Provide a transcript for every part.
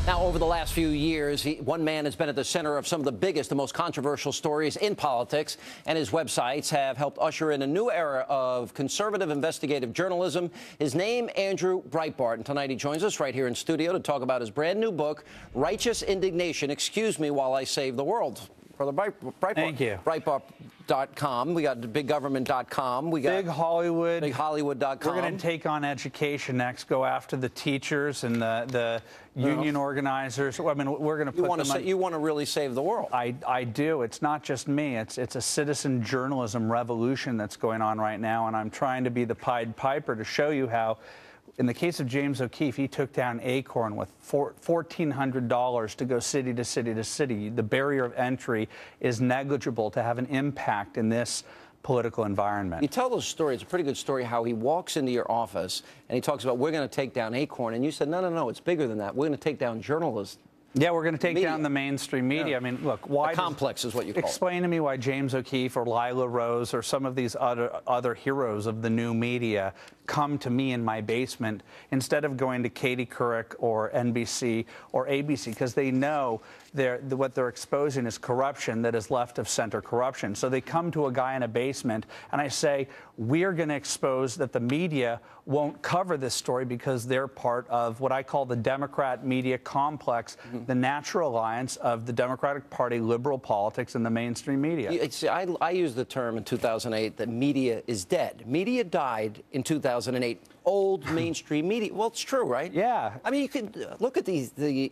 Now, over the last few years, one man has been at the center of some of the biggest, the most controversial stories in politics, and his websites have helped usher in a new era of conservative investigative journalism. His name, Andrew Breitbart, and tonight he joins us right here in studio to talk about his brand new book, Righteous Indignation, Excuse Me While I Save the World. Brother Breitbart. Thank you. Breitbart.com. We got biggovernment.com. We got Big Hollywood. BigHollywood.com. We're going to take on education next. Go after the teachers and the union organizers. I mean, we're going to put them on. You want to really save the world. I do. It's not just me. It's a citizen journalism revolution that's going on right now, and I'm trying to be the Pied Piper to show you how. In the case of James O'Keefe, he took down Acorn with $1,400 to go city to city to city. The barrier of entry is negligible to have an impact in this political environment. You tell those stories. It's a pretty good story how he walks into your office and he talks about, we're going to take down Acorn. And you said, no, it's bigger than that. We're going to take down journalists. Yeah, we're going to take down the mainstream media. Yeah. I mean, look, why... The complex is what you call it. Explain to me why James O'Keefe or Lila Rose or some of these other heroes of the new media come to me in my basement instead of going to Katie Couric or NBC or ABC, because they know what they're exposing is corruption that is left-of-center corruption. So they come to a guy in a basement, and I say, we're going to expose that the media won't cover this story because they're part of what I call the Democrat media complex, the natural alliance of the Democratic Party, liberal politics, and the mainstream media. I used the term in 2008 that media is dead. Media died in 2008. Old mainstream media. Well, it's true, right? Yeah. I mean, you could look at the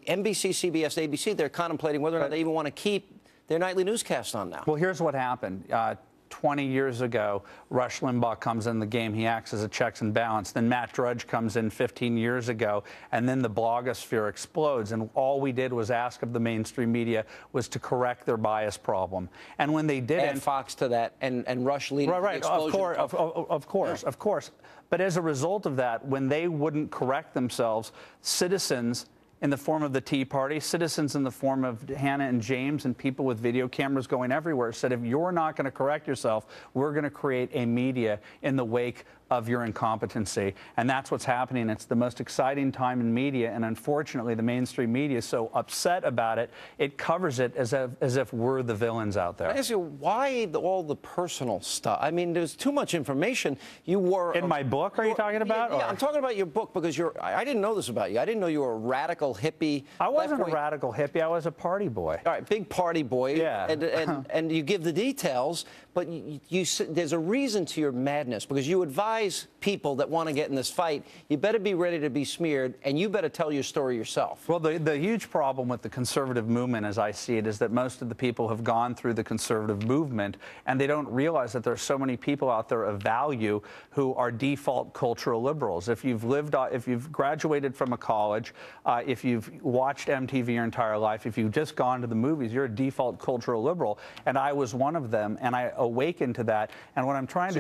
NBC, CBS, ABC. They're contemplating whether or not they even want to keep their nightly newscast on now. Well, here's what happened. 20 years ago, Rush Limbaugh comes in the game. He acts as a checks and balance. Then Matt Drudge comes in 15 years ago, and then the blogosphere explodes. And all we did was ask of the mainstream media was to correct their bias problem. And when they didn't... Add Fox to that, and Rush leading the explosion. Of course. But as a result of that, when they wouldn't correct themselves, citizens in the form of the Tea Party, citizens in the form of Hannah and James and people with video cameras going everywhere said, if you're not going to correct yourself, we're going to create a media in the wake of your incompetency. And that's what's happening. It's the most exciting time in media, and unfortunately the mainstream media is so upset about it, it covers it as if we're the villains out there. I ask you, why all the personal stuff? I mean, there's too much information. You were... In my book, are you talking about? Yeah, I'm talking about your book because I didn't know this about you. I didn't know you were a radical hippie. I wasn't a radical hippie. I was a party boy. All right, big party boy. Yeah. And you give the details, but there's a reason to your madness, because you advise people that want to get in this fight, you better be ready to be smeared, and you better tell your story yourself. Well, the huge problem with the conservative movement, as I see it, is that most of the people have gone through the conservative movement, and they don't realize that there's so many people out there of value who are default cultural liberals. If you've graduated from a college, if you've watched MTV your entire life, if you've just gone to the movies, you're a default cultural liberal, and I was one of them, and I awakened to that. And what I'm trying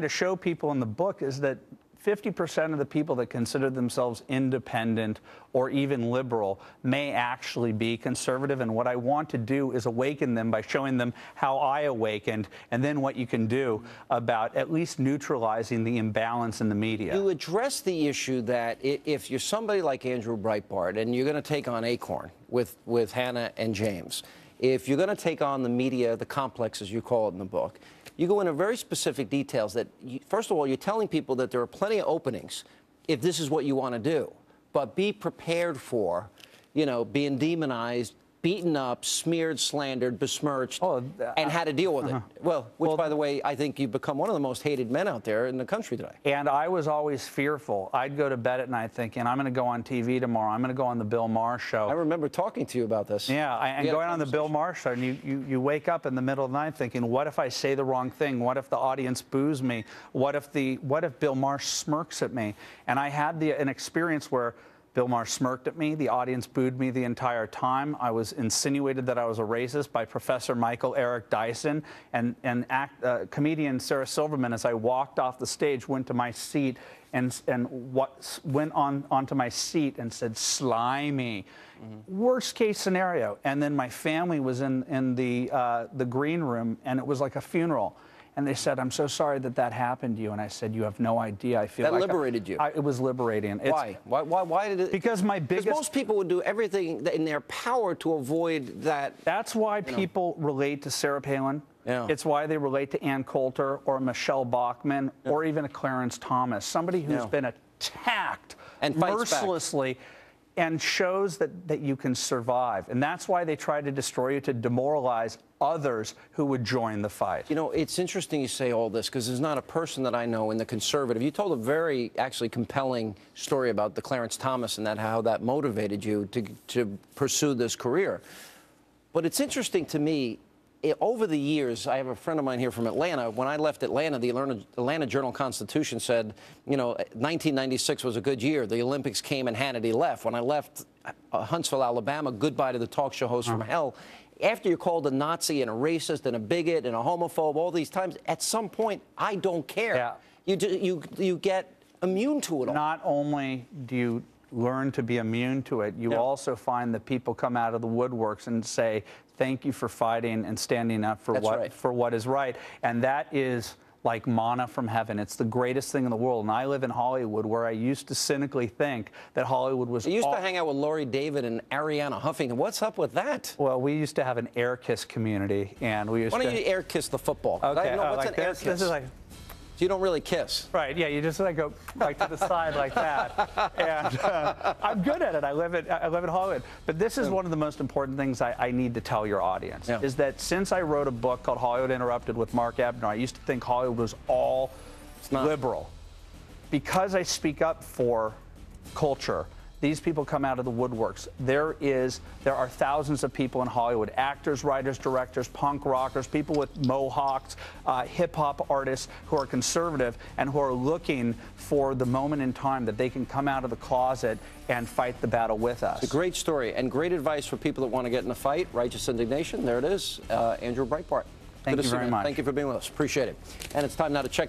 to show people in the book is that 50% of the people that consider themselves independent or even liberal may actually be conservative. And what I want to do is awaken them by showing them how I awakened, and then what you can do about at least neutralizing the imbalance in the media. You address the issue that if you're somebody like Andrew Breitbart and you're going to take on Acorn with Hannah and James, if you're going to take on the media, the complex, as you call it in the book, you go into very specific details that, first of all, you're telling people that there are plenty of openings if this is what you want to do. But be prepared for, being demonized, beaten up, smeared, slandered, besmirched, and how to deal with it. Well, by the way, I think you've become one of the most hated men out there in the country today. And I was always fearful. I'd go to bed at night thinking, I'm going to go on TV tomorrow. I'm going to go on the Bill Maher show. I remember talking to you about this. Yeah, and going on the Bill Maher show, and you wake up in the middle of the night thinking, what if I say the wrong thing? What if the audience boos me? What if Bill Maher smirks at me? And I had an experience where Bill Maher smirked at me. The audience booed me the entire time. I was insinuated that I was a racist by Professor Michael Eric Dyson, and comedian Sarah Silverman, as I walked off the stage, went to my seat and went onto my seat and said, "Slimy." Worst case scenario. And then my family was in the green room, and it was like a funeral. And they said, I'm so sorry that that happened to you. And I said, you have no idea. I feel that like liberated you. It was liberating. Why? Why did it? Because most people would do everything in their power to avoid that. That's why people relate to Sarah Palin. Yeah. It's why they relate to Ann Coulter or Michelle Bachmann or even a Clarence Thomas, somebody who's been attacked and mercilessly and shows that you can survive. And that's why they try to destroy you, to demoralize others who would join the fight. You know, it's interesting you say all this, because there's not a person that I know in the conservative. You told a very, actually, compelling story about the Clarence Thomas and how that motivated you to pursue this career. But it's interesting to me, over the years, I have a friend of mine here from Atlanta. When I left Atlanta, the Atlanta Journal-Constitution said, you know, 1996 was a good year. The Olympics came and Hannity left. When I left Huntsville, Alabama, goodbye to the talk show host from hell. After you're called a Nazi and a racist and a bigot and a homophobe all these times, at some point, I don't care. Yeah. You get immune to it all. Not only do you learn to be immune to it, you also find that people come out of the woodworks and say, thank you for fighting and standing up for what is right. And that is like manna from heaven. It's the greatest thing in the world. And I live in Hollywood, where I used to cynically think that Hollywood was... You used to hang out with Laurie David and Ariana Huffington. What's up with that? Well, we used to have an air kiss community, and we used Why don't you air kiss the football? Okay. What's like an air kiss? This is like... So you don't really kiss. Right, yeah, you just like go like to the side like that. And I'm good at it. I live in Hollywood. But this is one of the most important things I need to tell your audience, is that since I wrote a book called Hollywood Interrupted with Mark Abner, I used to think Hollywood was all liberal. Because I speak up for culture, these people come out of the woodworks. There are thousands of people in Hollywood, actors, writers, directors, punk rockers, people with mohawks, hip-hop artists who are conservative and who are looking for the moment in time that they can come out of the closet and fight the battle with us. It's a great story and great advice for people that want to get in the fight. Righteous Indignation, there it is. Andrew Breitbart. Thank you very much. Thank you for being with us. Appreciate it. And it's time now to check